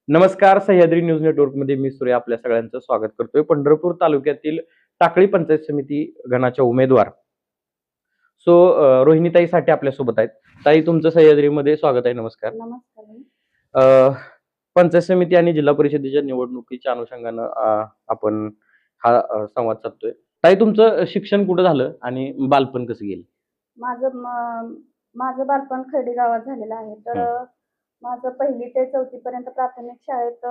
नमस्कार. सह्याद्री न्यूज नेटवर्कमध्ये मी सूर्य आपल्या सगळ्यांचं स्वागत करतोय. पंढरपूर तालुक्यातील टाकळी पंचायत समिती गणाच्या उमेदवार रोहिणीताई साठे आपल्यासोबत आहेत. ताई, तुमचं सह्याद्रीमध्ये स्वागत आहे. नमस्कार. नमस्कार. अ, पंचायत समिती आणि जिल्हा परिषदेच्या निवडणुकीच्या अनुषंगानं आपण हा संवाद साधतोय. ताई, तुमचं शिक्षण कुठं झालं आणि बालपण कसं गेलं? माझं बालपण खर्डी गावात झालेलं आहे. तर माझं 1ली ते 4थी पर्यंत प्राथमिक शाळेत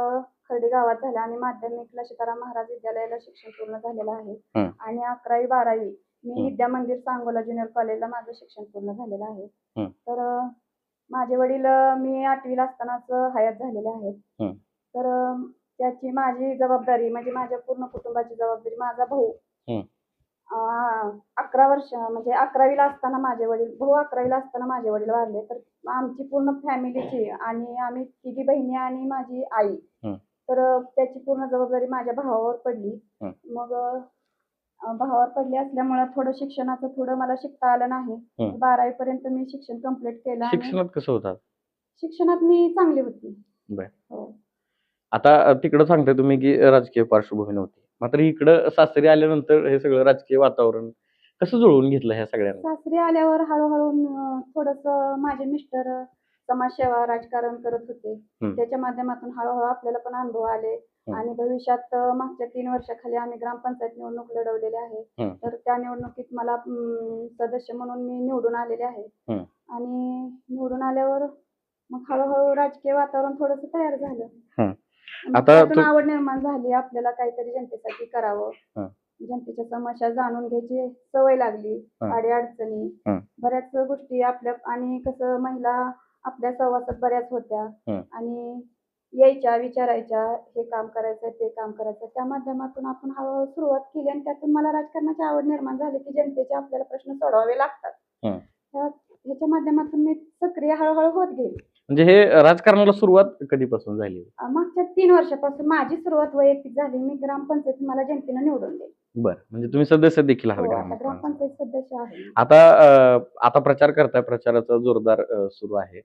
खर्डी गावात झालं आणि माध्यमिकला सीताराम महाराज विद्यालयाला शिक्षण पूर्ण झालेलं आहे. आणि 11वी 12वी मी विद्या मंदिर सांगोला ज्युनियर कॉलेजला माझं शिक्षण पूर्ण झालेलं आहे. तर माझे वडील मी 8वीला असतानाच हयात झालेले आहेत. तर त्याची माझी जबाबदारी म्हणजे माझ्या पूर्ण कुटुंबाची जबाबदारी. माझा भाऊ 11 वर्ष म्हणजे 11वीला असताना माझे वडील भाऊ 11वीला असताना माझे वडील वारले. तर आमची पूर्ण फॅमिलीची आणि आम्ही तिघी बहिणी आणि माझी आई, तर त्याची पूर्ण जबाबदारी माझ्या भावावर पडली. मग भावावर पडली असल्यामुळे थोडं शिक्षणाचं थोडं मला शिकता आलं नाही. 12वी पर्यंत मी शिक्षण कंप्लीट केलं. शिक्षणात कसं होतं? शिक्षणात मी चांगली होती. हो. आता तिकडं सांगताय तुम्ही की राजकीय पार्श्वभूमी नव्हती. मात्र इकडं सासरी आल्यानंतर हे सगळं राजकीय वातावरण कसं जुळवून घेतलं ह्या सगळ्यांना? सासरी आल्यावर हळूहळू थोडंसं माझे मिस्टर समाजसेवा राजकारण करत होते. त्याच्या माध्यमातून हळूहळू आपल्याला पण अनुभव आले. आणि भविष्यात मागच्या 3 वर्षाखाली आम्ही ग्रामपंचायत निवडणूक लढवलेली आहे. तर त्या निवडणुकीत मला सदस्य म्हणून मी निवडून आलेले आहे. आणि निवडून आल्यावर मग हळूहळू राजकीय वातावरण थोडंसं तयार झालं. आता आवड निर्माण झाली, आपल्याला काहीतरी जनतेसाठी करावं. जनतेच्या समस्या जाणून घ्यायची सवय लागली. अडीअडचणी बऱ्याच गोष्टी आपल्या आणि कसं महिला आपल्या सहवासात बऱ्याच होत्या आणि यायच्या विचारायच्या, हे काम करायचं ते काम करायचं. त्या माध्यमातून आपण हळूहळू सुरुवात केली आणि त्यातून मला राजकारणाची आवड निर्माण झाली की जनतेचे आपल्याला प्रश्न सोडवावे लागतात. ह्याच्या माध्यमातून मी सक्रिय हळूहळू होत गेली. म्हणजे हे राजकारणाला सुरुवात कधीपासून झाली? मागच्या 3 वर्षापासून माझी सुरुवात वैयक्तिक झाली. मी ग्रामपंचायत मला जनतेनं निवडून दिली. बरं, म्हणजे तुम्ही सदस्य देखील आहात ग्रामपंचायत सदस्य आहे. आता प्रचार करताय, प्रचाराचा जोरदार सुरू आहे.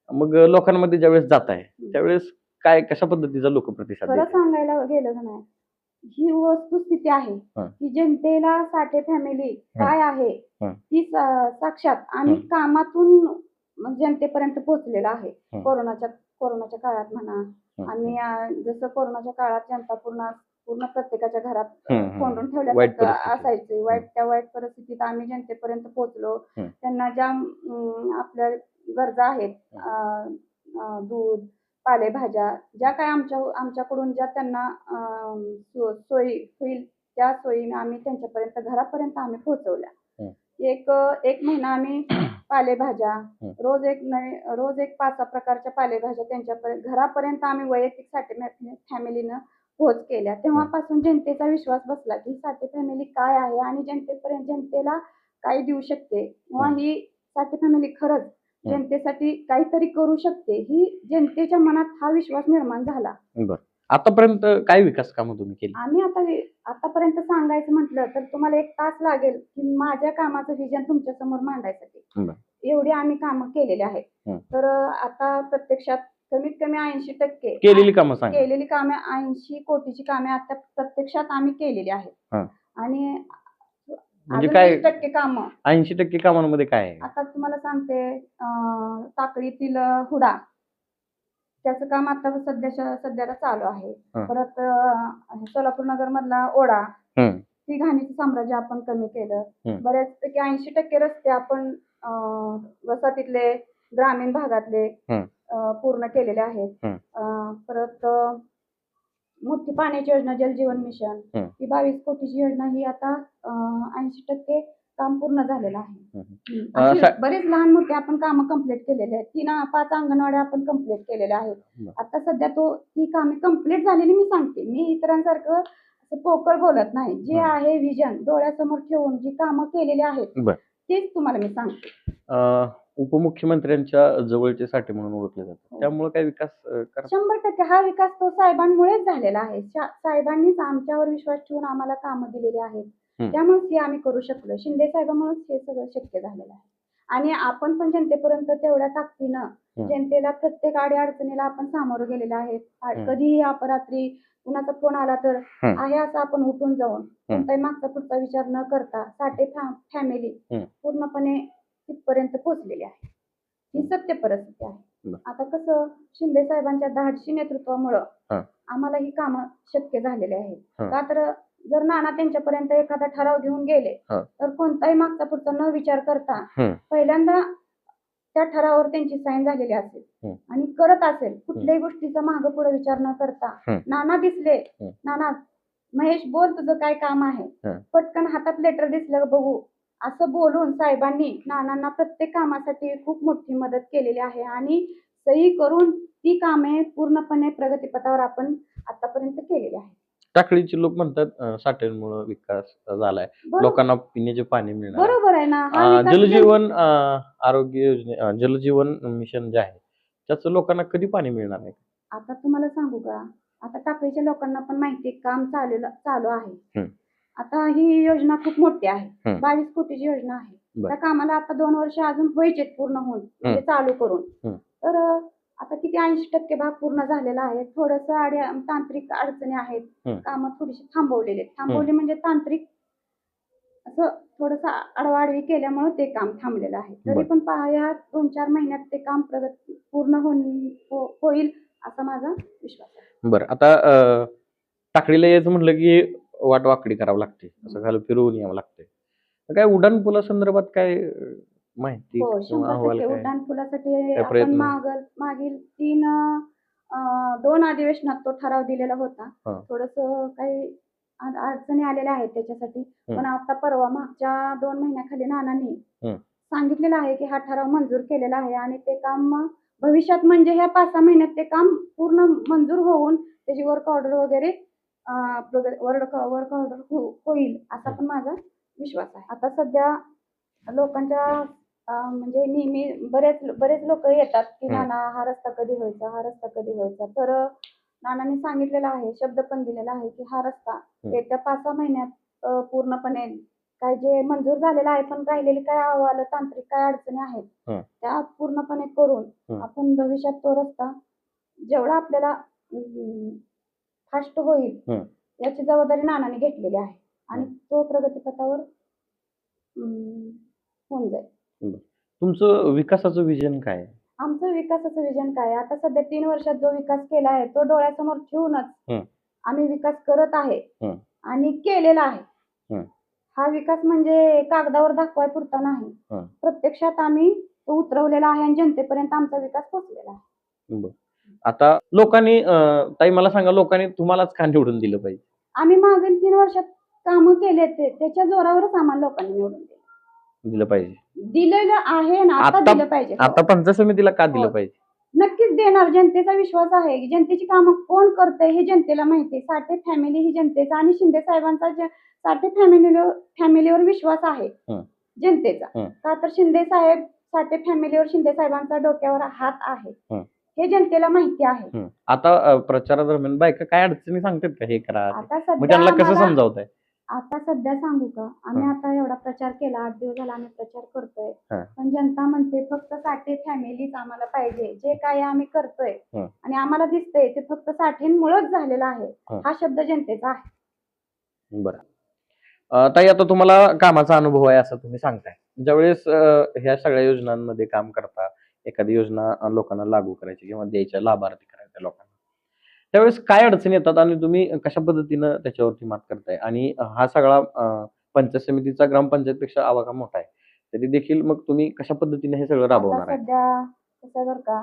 मग लोकांमध्ये ज्यावेळेस जाताय त्यावेळेस काय कशा पद्धतीचा लोकप्रतिसाद? खरं सांगायला गेलं का नाही, ही वस्तुस्थिती आहे की जनतेला साठे फॅमिली काय आहे ती साक्षात आणि कामातून जनतेपर्यंत पोहोचलेला आहे. कोरोनाच्या काळात म्हणा, आम्ही जसं कोरोनाच्या काळात जनता पूर्ण प्रत्येकाच्या घरात कोंडून ठेवल्यासारखं असायचे. त्या वाईट परिस्थितीत आम्ही जनतेपर्यंत पोहोचलो. त्यांना ज्या आपल्या गरजा आहेत, दूध, पालेभाज्या, ज्या काय आमच्याकडून ज्या त्यांना सोयी होईल त्या सोयी आम्ही त्यांच्यापर्यंत घरापर्यंत आम्ही पोहोचवल्या. एक महिना आम्ही पालेभाज्या रोज एक 5-6 प्रकारच्या पालेभाज्या त्यांच्या घरापर्यंत आम्ही वैयक्तिक साठे फॅमिलीनं पोहोच केल्या. तेव्हापासून जनतेचा विश्वास बसला की साठे फॅमिली काय आहे आणि जनतेला काय देऊ शकते किंवा ही साठे फॅमिली खरंच जनतेसाठी काहीतरी करू शकते. ही जनतेच्या मनात हा विश्वास निर्माण झाला. आतापर्यंत काय विकास कामं तुम्ही केली? आम्ही आतापर्यंत सांगायचं म्हटलं तर तुम्हाला 1 तास लागेल की माझ्या कामाचं विजन तुमच्या समोर मांडायसाठी. एवढी आम्ही कामं केलेली आहेत. तर आता प्रत्यक्षात कमीत कमी 80% केलेली कामे 80 कोटीची कामे आता प्रत्यक्षात आम्ही केलेली आहेत. आणि म्हणजे काय 20% कामं 80% कामांमध्ये काय आहे? आता तुम्हाला सांगते, टाकळीतील हुडा त्याचं काम आता सध्याला चालू आहे. परत सोलापूर नगर मधला ओढा, ती घाणीचं साम्राज्य आपण कमी केलं. बऱ्याचपैकी 80% रस्ते आपण वसाहतीतले ग्रामीण भागातले पूर्ण केलेले आहेत. परत मोठी पाण्याची योजना जल जीवन मिशन ही 22 कोटीची योजना ही आता 80% काम पूर्ण झालेलं आहे. बरेच लहान मोठे आपण कामं कंप्लीट केलेले आहेत. 3-5 अंगणवाड्या आपण कंप्लीट केलेल्या आहेत. आता सध्या ती कामे कंप्लीट झालेली मी सांगते. मी इतरांसारखं असं पोकळ बोलत नाही. जे आहे विजन डोळ्यासमोर ठेवून जी कामं केलेली आहेत तेच तुम्हाला मी सांगते. उपमुख्यमंत्र्यांच्या जवळचे साठे म्हणून ओळखले जातात, त्यामुळे काय विकास 100% हा विकास तो साहेबांमुळेच झालेला आहे. साहेबांनीच आमच्यावर विश्वास ठेवून आम्हाला कामं दिलेली आहेत. त्यामुळेच हे आम्ही करू शकलो. शिंदे साहेबांमुळेच हे सगळं शक्य झालेलं आहे. आणि आपण पण जनतेपर्यंत तेवढ्या ताकदीनं जनतेला प्रत्येक अडचणीला आपण सामोरं गेलेलो आहे. कधीही अपरात्री कुणाचा फोन आला तर आहे असं आपण उठून जाऊन कोणताही मागचा पुढचा विचार न करता साठे फॅमिली पूर्णपणे तिथपर्यंत पोहोचलेली आहे. ही सत्य परिस्थिती आहे. आता कसं शिंदे साहेबांच्या धाडसी नेतृत्वामुळं आम्हाला ही कामं शक्य झालेली आहेत. का तर जर नाना त्यांच्यापर्यंत एखादा ठराव घेऊन गेले तर कोणताही मागचा पुढचा न विचार करता पहिल्यांदा त्या ठरावावर त्यांची साईन झालेली असेल आणि करत असेल कुठल्याही गोष्टीचा मागं पुढे विचार न करता नाना दिसले, नाना महेश बोल तुझं काय काम आहे, पटकन हातात लेटर दिसलं बघू असं बोलून साहेबांनी नानांना प्रत्येक कामासाठी खूप मोठी मदत केलेली आहे आणि सही करून ती कामे पूर्णपणे प्रगतीपथावर आपण आतापर्यंत केलेली आहे. टाकळीचे लोक म्हणतात साठेंमुळे विकास झालाय, लोकांना पिण्याचे पाणी मिळणार. बरोबर आहे ना. जलजीवन आरोग्य योजने जलजीवन मिशन जे आहे त्याचं लोकांना कधी पाणी मिळणार आहे? आता तुम्हाला सांगू का, आता टाकळीच्या लोकांना पण माहिती काम चालू आहे. आता ही योजना खूप मोठी आहे. 22 कोटीची योजना आहे. त्या कामाला आता 2 वर्ष अजून व्हायचे पूर्ण होऊन म्हणजे चालू करून. तर आता किती 80% भाग पूर्ण झालेला आहे. थोडंसं तांत्रिक अडचणी आहेत. कामं थोडीशी थांबवली म्हणजे तांत्रिक असं थोडंसं अडवाडवी केल्यामुळे ते काम थांबलेलं आहे. तरी पण या 2-4 महिन्यात ते काम पूर्ण होईल असा माझा विश्वास आहे. बरं, आता टाकळीला यायचं म्हटलं की वाट वाकडी करावं लागते, असं खाली फिरवून यावं लागतंय. काय उड्डाण पुलासंदर्भात काय माहिती? हो, 100% उड्डाण पुलासाठी आपण मागील 2 अधिवेशनात तो ठराव दिलेला होता. थोडंसं काही अडचणी आलेल्या आहेत त्याच्यासाठी. पण आता परवा मागच्या 2 महिन्याखाली नानांनी सांगितलेलं आहे की हा ठराव मंजूर केलेला आहे आणि ते काम भविष्यात म्हणजे ह्या 5-6 महिन्यात ते काम पूर्ण मंजूर होऊन त्याची वर्क ऑर्डर वगैरे वर्क ऑर्डर होईल असा पण माझा विश्वास आहे. आता सध्या लोकांच्या म्हणजे नेहमी बरेच लोक येतात की नाना हा रस्ता कधी व्हायचा. तर नानांनी सांगितलेलं आहे, शब्द पण दिलेला आहे की हा रस्ता येत्या 5-6 महिन्यात पूर्णपणे काय जे मंजूर झालेलं आहे पण राहिलेली काय अहवाल तांत्रिक काय अडचणी आहेत त्या पूर्णपणे करून आपण भविष्यात तो रस्ता जेवढा आपल्याला फास्ट होईल याची जबाबदारी नानांनी घेतलेली आहे आणि तो प्रगतीपथावर होऊन जाईल. तुमचं विकासाचं विजन काय आहे? आमचं विकासाचं विजन काय आहे, आता सध्या 3 वर्षात जो विकास केला आहे तो डोळ्यासमोर ठेवूनच आम्ही विकास करत आहे आणि केलेला आहे. हा विकास म्हणजे कागदावर दाखवाय पुरता नाही, प्रत्यक्षात आम्ही तो उतरवलेला आहे आणि जनतेपर्यंत आमचा विकास पोहोचलेला आहे. आता लोकांनी ताई मला सांगा, लोकांनी तुम्हालाच का निवडून दिलं पाहिजे? आम्ही मागील 3 वर्षात कामं केले त्याच्या जोरावरच आम्हाला लोकांनी निवडून दिलं पाहिजे. दिलेलं आहे ना, आता दिलं पाहिजे. आता पंचायत समितीला का दिलं पाहिजे? नक्कीच देणार. जनतेचा विश्वास आहे. जनतेची कामं कोण करतंय हे जनतेला माहिती आहे. साठे फॅमिली ही जनतेचा आणि शिंदे साहेबांचा साठे फॅमिलीवर विश्वास आहे जनतेचा. का तर शिंदे साहेब साठे फॅमिलीवर शिंदे साहेबांचा डोक्यावर हात आहे हे जनतेला माहिती आहे. आता प्रचारादरम्यान बायका काय अडचणी सांगतात का हे करा, आता त्यांना कसं समजावताय? आता सध्या सांगू का, आम्ही आता एवढा प्रचार केला, 8 दिवस झाला आम्ही प्रचार करतोय, पण जनता म्हणते फक्त साठे फॅमिलीच आम्हाला पाहिजे. जे काय आम्ही करतोय आणि आम्हाला दिसतंय ते फक्त साठेंमुळेच झालेलं आहे, हा शब्द जनतेचा आहे. बरं ताई, आता तुम्हाला कामाचा अनुभव आहे असं तुम्ही सांगताय. ज्यावेळेस ह्या सगळ्या योजनांमध्ये काम करता, एखादी योजना लोकांना लागू करायची किंवा द्यायच्या, लाभार्थी करायच्या लोकांना, त्यावेळेस काय अडचणी येतात आणि तुम्ही कशा पद्धतीनं त्याच्यावरती मात करताय? आणि हा सगळा पंचायत समितीचा ग्रामपंचायतपेक्षा आवाका मोठा आहे, तरी देखील मग तुम्ही कशा पद्धतीने हे सगळं राबवणार आहे? सध्या कसं बरं का,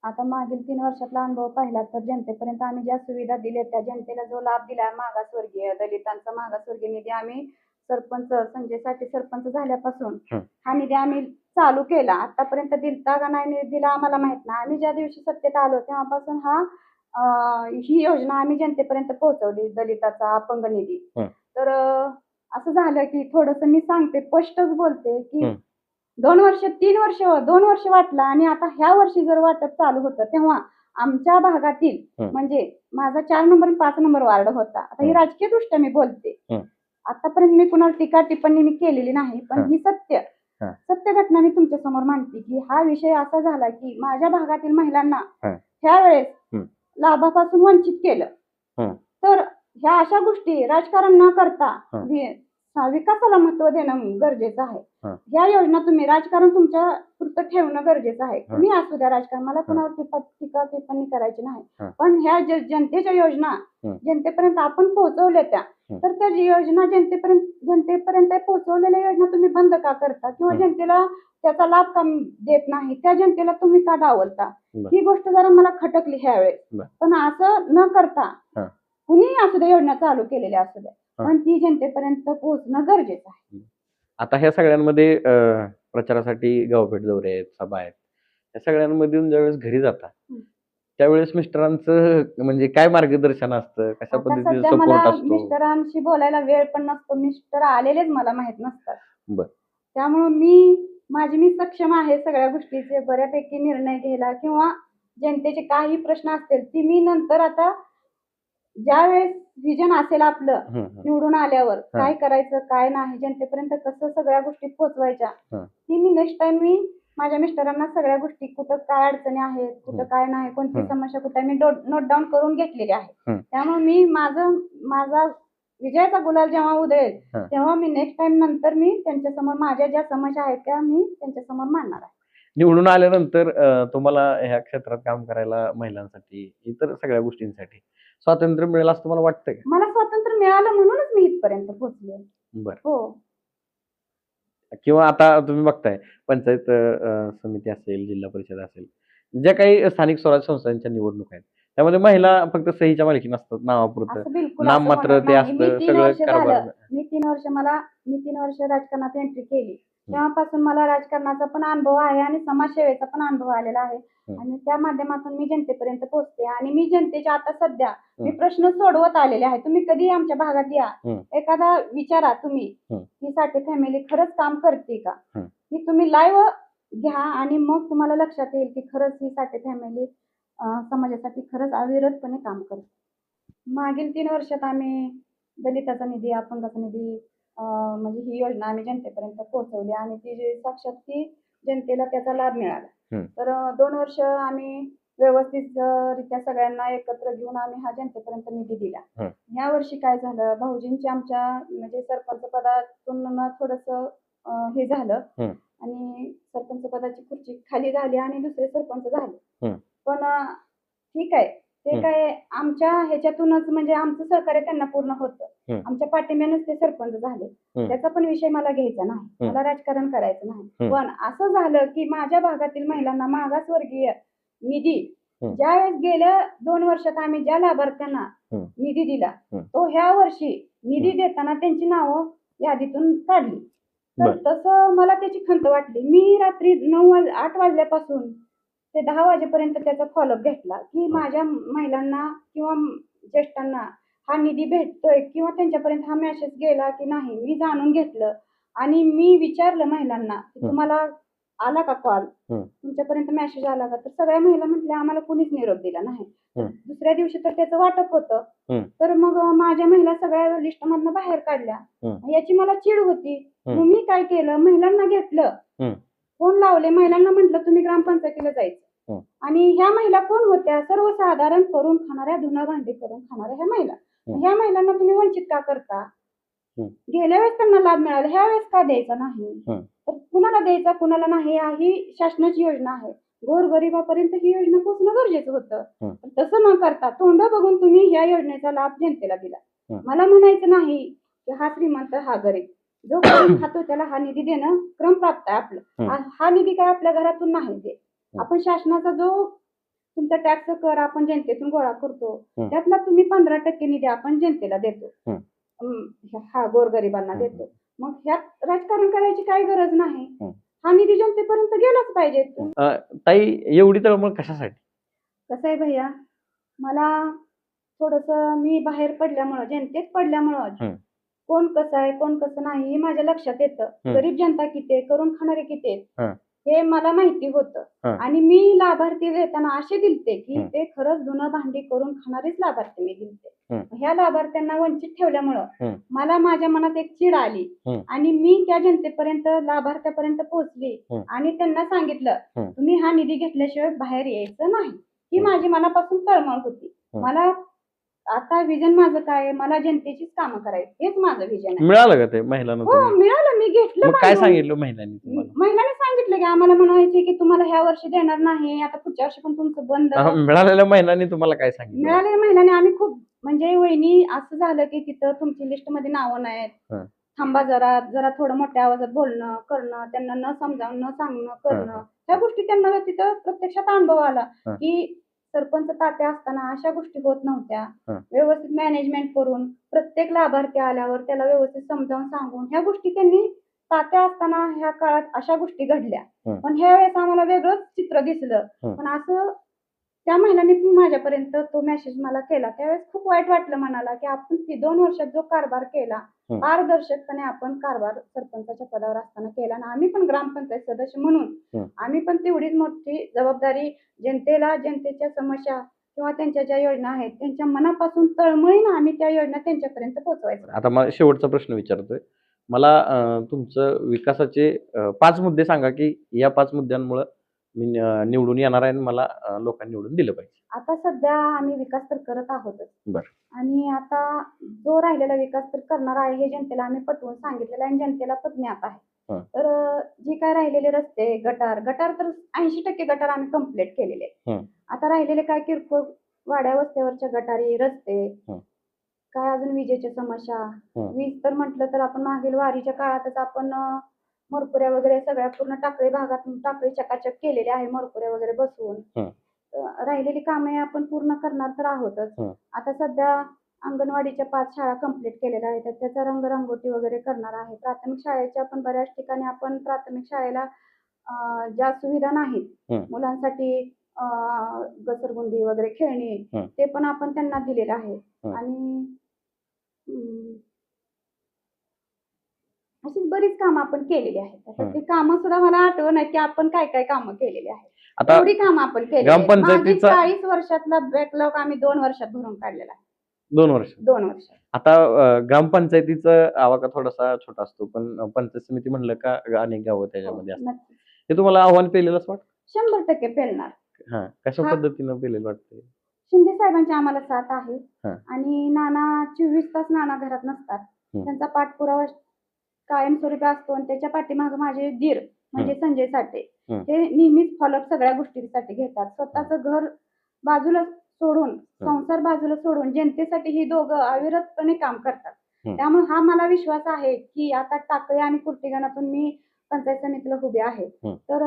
आता मागील 3 वर्षातला अनुभव पाहिला तर जनतेपर्यंत आम्ही ज्या सुविधा दिल्या त्या जनतेला जो लाभ दिला, मागासवर्गीय दलितांचा मागासवर्गीय निधी आम्ही संजय साठे सरपंच झाल्यापासून हा निधी आम्ही चालू केला. आतापर्यंत दिलता का नाही दिला आम्हाला माहित नाही. आम्ही ज्या दिवशी सत्तेत आलो तेव्हापासून ही योजना आम्ही जनतेपर्यंत पोहोचवली, दलिताचा अपंग निधी. तर असं झालं की थोडंसं मी सांगते, स्पष्टच बोलते की 2 वर्ष वाटला आणि आता ह्या वर्षी जर वाटप चालू होतं तेव्हा आमच्या भागातील म्हणजे माझा 4 नंबर 5 नंबर वार्ड होता. आता ही राजकीय दृष्ट्या मी बोलते, आतापर्यंत मी कुणावर टीका टिप्पणी मी केलेली नाही, पण ही सत्य हा. सत्य घटना मी तुमच्या समोर मांडते की हा विषय असा झाला की माझ्या भागातील महिलांना हा. त्यावेळेस हम्म. लाभापासून वंचित केलं. हम्म. तर ह्या अशा गोष्टी राजकारण न करता हा. विकासाला महत्व देणं गरजेचं आहे. हा. या योजना तुम्ही राजकारण तुमच्या पुरतं ठेवणं गरजेचं आहे. हा. तुम्ही असू द्या राजकारण, मला हा. कोणावर टीका टिप्पणी करायची नाही. हा. पण ह्या जनतेच्या योजना हम्म. जनतेपर्यंत आपण पोहोचवल्या त्या, तर त्या योजना जनतेपर्यंत पोहोचवलेल्या योजना तुम्ही बंद का करता किंवा जनतेला त्याचा लाभ का देत नाही, त्या जनतेला तुम्ही का डावलता, ही गोष्ट जरा मला खटकली ह्यावेळेस. पण असं न करता कुणीही असू द्या योजना चालू केलेल्या असू द्या, पण ती जनतेपर्यंत पोहोचणं गरजेचं आहे. आता ह्या सगळ्यांमध्ये प्रचारासाठी गावभेट दौरे आहेत, सभा आहेत, या सगळ्यांमधून ज्यावेळेस घरी जाता त्यावेळेस मिस्टरांचं म्हणजे काय मार्गदर्शन असतं, कशा आता पद्धतीने सध्या सपोर्ट मला असतो? मिस्टरांशी बोलायला वेळ पण नसतो. मिस्टर आलेलेच मला माहित नसतात. बर. त्यामुळे मी सक्षम आहे सगळ्या गोष्टीचे बऱ्यापैकी निर्णय घ्यायला किंवा जनतेचे काही प्रश्न असतील ती मी नंतर आता ज्यावेळेस विजन असेल आपलं निवडून आल्यावर काय करायचं काय नाही, जनतेपर्यंत कसं सगळ्या गोष्टी पोहोचवायच्या, ती मी नेक्स्ट टाइम मी माझ्या मिस्टरांना सगळ्या गोष्टी कुठं काय अडचणी आहेत, कुठं काय नाही, कोणती समस्या कुठं मी नोट डाऊन करून घेतलेली आहे. त्यामुळे मी माझा विजयाचा गुलाल जेव्हा उधळेल तेव्हा मी नेक्स्ट टाइम नंतर मी त्यांच्यासमोर माझ्या ज्या समस्या आहेत त्या मी त्यांच्यासमोर मांडणार आहे. निवडून आल्यानंतर तुम्हाला ह्या क्षेत्रात काम करायला महिलांसाठी इतर सगळ्या गोष्टींसाठी स्वातंत्र्य मिळेल असं तुम्हाला वाटतंय का? मला स्वातंत्र्य मिळालं म्हणूनच मी इथपर्यंत पोहोचले. बर. हो. किंवा आता तुम्ही बघताय पंचायत समिती असेल, जिल्हा परिषद असेल, ज्या काही स्थानिक स्वराज्य संस्थांच्या निवडणूक आहेत त्यामध्ये महिला फक्त सहीच्या मालकी नसतात, नावापुरतं नाम मात्र ते असतं सगळं कारभार. मी 3 वर्ष राजकारणात एंट्री केली तेव्हापासून मला राजकारणाचा पण अनुभव आहे आणि समाजसेवेचा पण अनुभव आलेला आहे आणि त्या माध्यमातून मी जनतेपर्यंत पोहोचते आणि मी जनतेच्या आता सध्या मी प्रश्न सोडवत आलेले आहे. तुम्ही कधी आमच्या भागात या, एखादा विचारा तुम्ही ही साठे फॅमिली खरंच काम करते का, ही तुम्ही लाईव्ह घ्या आणि मग तुम्हाला लक्षात येईल की खरंच ही साठे फॅमिली समाजासाठी खरंच अविरतपणे काम करते. मागील 3 वर्षात आम्ही दलिताचा निधी, अपंगाचा निधी म्हणजे ही योजना आम्ही जनतेपर्यंत पोहोचवली आणि ती साक्षात ती जनतेला त्याचा लाभ मिळाला. तर 2 वर्ष आम्ही व्यवस्थित रित्या सगळ्यांना एकत्र घेऊन आम्ही हा जनतेपर्यंत निधी दिला. या वर्षी काय झालं, भाऊजींची आमच्या म्हणजे सरपंच पदातून थोडंसं हे झालं आणि सरपंच पदाची खुर्ची खाली झाली आणि दुसरे सरपंच झाले. पण ठीक आहे, ते काय आमच्या ह्याच्यातूनच म्हणजे आमचं सहकार्य त्यांना पूर्ण होतं. आमच्या पाठिंब्यानेच ते सरपंच झाले. त्याचा पण विषय मला घ्यायचा नाही, मला राजकारण करायचं नाही. पण असं झालं की माझ्या भागातील महिलांना मागासवर्गीय निधी ज्यावेळेस गेल्या 2 वर्षात आम्ही ज्या लाभार्थ्यांना निधी दिला तो ह्या वर्षी निधी देताना त्यांची नावं यादीतून काढली. तर तसं मला त्याची खंत वाटली. मी रात्री 8 वाजल्यापासून ते 10 वाजेपर्यंत त्याचा फॉलोअप घेतला की माझ्या महिलांना किंवा ज्येष्ठांना हा निधी भेटतोय किंवा त्यांच्यापर्यंत हा मेसेज गेला की नाही, मी जाणून घेतलं आणि मी विचारलं महिलांना की तुम्हाला आला का कॉल, तुमच्यापर्यंत मेसेज आला का, तर सगळ्या महिला म्हटल्या आम्हाला कुणीच निरोप दिला नाही. दुसऱ्या दिवशी तर त्याचं वाटप होतं. तर मग माझ्या महिला सगळ्या लिस्टमधनं बाहेर काढल्या. याची मला चिड होती. मग मी काय केलं, महिलांना घेतलं, फोन लावले, महिलांना म्हटलं तुम्ही ग्रामपंचायतीला जायचं. आणि ह्या महिला कोण होत्या, सर्वसाधारण करून खाणाऱ्या, धुणं भांडी करून खाणाऱ्या ह्या महिला. ह्या महिलांना तुम्ही वंचित का करता, गेल्या वेळेस त्यांना लाभ मिळाला, ह्या वेळेस का द्यायचा नाही, तर कुणाला द्यायचा कुणाला नाही, ही शासनाची योजना आहे, गोरगरिबापर्यंत ही योजना पोहोचणं गरजेचं होतं. तसं न करता तोंड बघून तुम्ही ह्या योजनेचा लाभ जनतेला दिला. मला म्हणायचं नाही की हा श्रीमंत हा गरीब, जो गरीब खातो त्याला हा निधी देणं क्रमप्राप्त आहे आपलं. हा निधी काय आपल्या घरातून नाही देत, आपण शासनाचा जो तुमचा टॅक्स कर आपण जनतेतून गोळा करतो त्यातला तुम्ही 15% निधी आपण जनतेला देतो, हा गोरगरिबांना देतो. मग ह्यात राजकारण करायची काही गरज नाही, हा निधी जनतेपर्यंत गेलाच पाहिजे. ताई एवढी तळमळ कशासाठी? कसं आहे भैया, मला थोडंसं मी बाहेर पडल्यामुळं, जनतेत पडल्यामुळं कोण कसं आहे कोण कसं नाही हे माझ्या लक्षात येतं. गरीब जनता किती आहे, करून खाणारे किती आहेत, हे मला माहिती होतं. हं. आणि मी लाभार्थी देताना असे दिलते की हं. ते खरंच धुणं भांडी करून खाणारेच लाभार्थी मी दिलते. हं. ह्या लाभार्थ्यांना वंचित ठेवल्यामुळं हं. मला माझ्या मनात एक चीड आली हं. आणि मी त्या जनतेपर्यंत लाभार्थ्यापर्यंत पोहोचली हं. आणि त्यांना सांगितलं हं. तुम्ही हा निधी घेतल्याशिवाय बाहेर यायचं नाही. ही हं. माझी मनापासून तळमळ होती. हं. मला आता विजन माझं काय आहे, मला जनतेचीच कामं करायची हेच माझं विजन आहे. मिळालं का ते महिलांना हो तुम्ही? मिळालं, मी घेतलं मग काय बांधून. सांगितलं महिलांनी तुम्हाला? महिलांनी सांगितलं की आम्हाला म्हणायचे की तुम्हाला ह्या वर्षी देणार नाही, आता पुढच्या वर्षी पण तुमचं बंद. मिळालेल्या महिलांनी तुम्हाला काय सांगितलं? मिळालेल्या महिलांनी आम्ही खूप म्हणजे वहिनी असं झालं की तिथं तुमची लिस्टमध्ये नावं नाहीत. हं. थांबा जरा, जरा थोडं मोठ्या आवाजात बोलणं, करणं, त्यांना न समजावून, न सांगणं, करणं. ह्या गोष्टी त्यांना तिथं प्रत्यक्षात अनुभव आला हं. की सरपंच तात्या असताना अशा गोष्टी होत नव्हत्या. हं. व्यवस्थित मॅनेजमेंट करून प्रत्येक लाभार्थी आल्यावर त्याला व्यवस्थित समजावून सांगून ह्या गोष्टी त्यांनी तात्या असताना ह्या काळात अशा गोष्टी घडल्या. हं. पण ह्या वेळेस आम्हाला वेगळंच चित्र दिसलं. हं. पण असं त्या महिलांनी पण माझ्यापर्यंत तो मेसेज मला केला. त्यावेळेस खूप वाईट वाटलं मनाला की आपण ती 2 वर्षात जो कारभार केला, हं. पारदर्शकपणे आपण कारभार सरपंचाच्या पदावर असताना केला आणि आम्ही पण ग्रामपंचायत सदस्य म्हणून हं. आम्ही पण तेवढीच मोठी जबाबदारी जनतेला, जनतेच्या समस्या किंवा त्यांच्या ज्या योजना आहेत त्यांच्या मनापासून तळमळीनं आम्ही त्या योजना त्यांच्यापर्यंत पोहोचवायचो. आता मला शेवटचा प्रश्न विचारतोय. मला तुमचं विकासाचे 5 मुद्दे सांगा, की या 5 मुद्द्यांमुळं मी निवडून येणार आहे आणि मला लोकांनी निवडून दिलं पाहिजे. आता सध्या आम्ही विकास तर करत आहोतच. बरं. आणि आता जो राहिलेला विकास तर करणार आहे हे जनतेला आम्ही पटवून सांगितलेलं आहे आणि जनतेला पण ज्ञात आहे. हं. तर जे काय राहिलेले रस्ते, गटार तर 80% गटार आम्ही कंप्लीट केलेले आहेत. हं. आता राहिलेले काय किरकोळ वाड्या वस्त्यावरच्या गटारी, रस्ते, हं. काय अजून विजेच्या समस्या. हं. वीज तर म्हटलं तर आपण मागील वारीच्या काळातच आपण मरकुऱ्या वगैरे सगळ्या पूर्ण टाकळी भागात टाकळी चकाचक केलेली आहे मरकुऱ्या वगैरे बसवून. हं. राहिलेली कामे आपण पूर्ण करणार तर आहोतच. हं. आता सध्या अंगणवाडीच्या 5 शाळा कंप्लीट केलेल्या आहेत. तर त्याचा रंगरंगोटी वगैरे करणार आहे. प्राथमिक शाळेच्या पण बऱ्याच ठिकाणी आपण प्राथमिक शाळेला ज्या सुविधा नाहीत हं. मुलांसाठी घसरगुंडी वगैरे खेळणी हं. ते पण आपण त्यांना दिलेलं आहे. हं. आणि अशीच बरीच कामं आपण केलेली आहेत. आता हं. ती कामं सुद्धा मला आठवण की आपण काय कामं केलेली आहेत. आता एवढी कामं आपण केलेली आहेत. मागील ग्रामपंचायतीचा 40 वर्षातला बॅकलॉग आम्ही 2 वर्षात भरून काढलेला आहे. 2 वर्ष. 2 वर्षात. आता ग्रामपंचायतीचा आवाका थोडासा छोटा असतो, पण पंचायत समिती म्हणलं का अनेक गावं त्याच्यामध्ये असतात. नक्की. हे तुम्हाला आव्हान पेलेलं असं वाटतं? 100% पेलणार. हां. कशा हां. पद्धतीनं पेलेलं वाटतंय? शिंदे साहेबांची आम्हाला साथ आहे. हां. आणि नाना 24 तास नाना घरात नसतात. हं. त्यांचा पाठपुरावा कायमस्वरूपी असतो आणि त्याच्या पाठीमागे माझे दीर म्हणजे संजय साठे हं. हे नेहमीच फॉलोअप सगळ्या गोष्टींसाठी घेतात. स्वतःचं घर बाजूला सोडून, संसार बाजूला सोडून जनतेसाठी ही दोघं अविरतपणे काम करतात. हं. त्यामुळे हा मला विश्वास आहे की आता टाकळी आणि कुर्टीगणातून मी पंचायत समितीला उभी आहे. हं. तर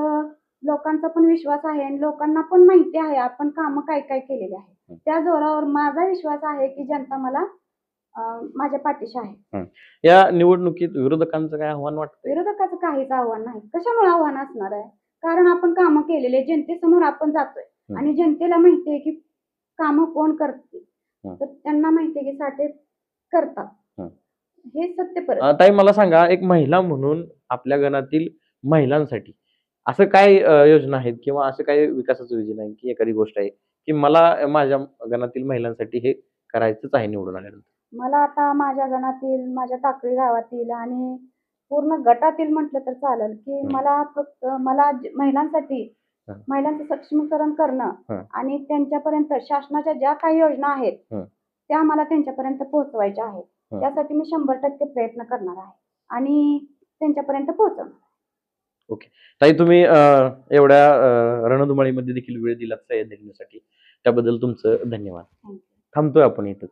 लोकांचा पण विश्वास आहे आणि लोकांना पण माहिती आहे आपण कामं काय केलेली आहे. हं. त्या जोरावर माझा विश्वास आहे की जनता मला माझ्या पाठीशी आहे. या निवडणुकीत विरोधकांचं काय आव्हान वाटतंय? विरोधकाचं काहीच आव्हान नाही. कशामुळे आव्हान असणार आहे? कारण आपण कामं केलेले जनतेसमोर आपण जातोय हं. आणि जनतेला माहिती आहे की कामं कोण करते. हं. तर त्यांना माहिती आहे की साठे करतात. हं. हे सत्य परत. ताई मला सांगा, एक महिला म्हणून आपल्या गणातील महिलांसाठी असं काय योजना आहेत किंवा असं काही विकासाचं विजन आहे, की एखादी गोष्ट आहे, की मला माझ्या गणातील महिलांसाठी हे करायचंच आहे निवडून आल्यानंतर? मला आता माझ्या गणातील, माझ्या टाकळी गावातील आणि पूर्ण गटातील म्हटलं तर चालेल, की हं. मला फक्त मला महिलांसाठी हं. महिलांचं सक्षमीकरण करणं हं. आणि त्यांच्यापर्यंत शासनाच्या ज्या काही योजना आहेत, हं. त्या मला त्यांच्यापर्यंत पोहोचवायच्या आहेत. हं. त्यासाठी मी 100% प्रयत्न करणार आहे आणि त्यांच्यापर्यंत पोहोचवणार. ओके. ताई तुम्ही एवढ्या रणधुमाळीमध्ये देखील वेळ दिलात सह्या देण्यासाठी. त्याबद्दल तुमचं धन्यवाद. Thank you. थांबतोय आपण इथंच.